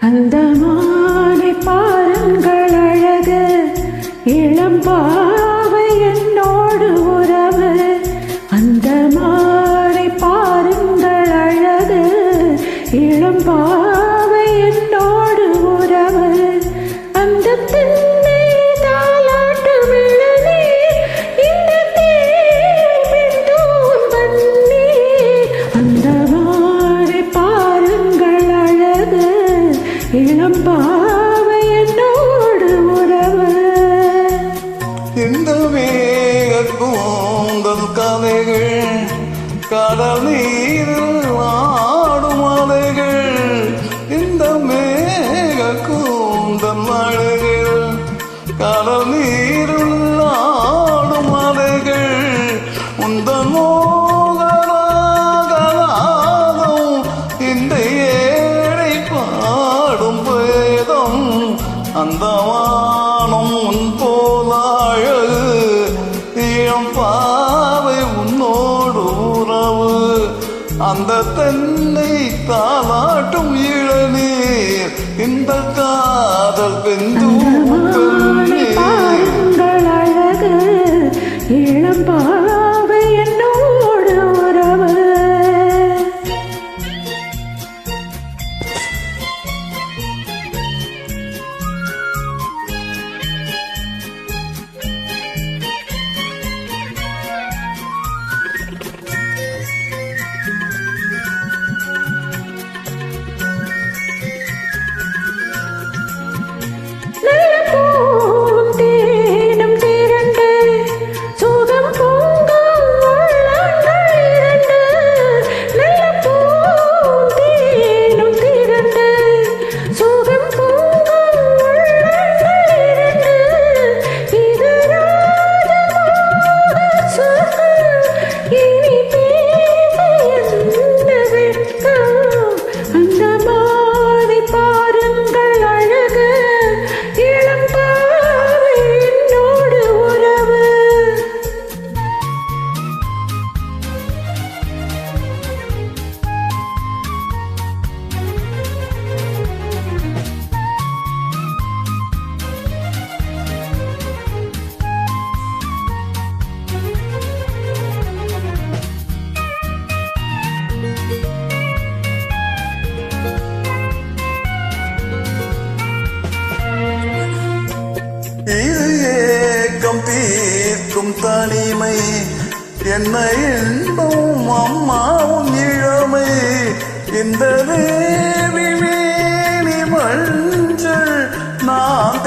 அந்த மானை பாருங்கள் அழகு, இளம்பாவை என்னோடு உறவு. அந்த மானை பாருங்கள் அழகு, இளம்பாவை என்னோடு உறவு. அந்த தென்னை தாலாட்டும் இளநீர், இந்த தேன் பின்தூன் பன்னீர். அந்த மானை பாருங்கள் அழகு, இளம்பாவை என்னோடு உறவு. இந்த மேக கூந்தல் கதைகள், கடல் நீரில் ஆடும் அலைகள். இந்த மேக கூந்தல் அலைகள், கடல் நீரில் ஆடும் அலைகள். உந்தன் மோகராகம் இந்த ஏழை பாடும் பேதம். அந்த வானம் உன் போல அழகு, இளம் பாவை உன்னோடு உறவு. அந்த தென்னை தாலாட்டும் இளநீர், இந்த காதல் பாருங்கள் அழகு, இளம்பாவை என்னோடு உறவு. இது ஏக்கம் தீர்க்கும் தனிமை, என்ன என்பும் அம்மாவும் இளமை. இந்த தேவி மஞ்சள் நான்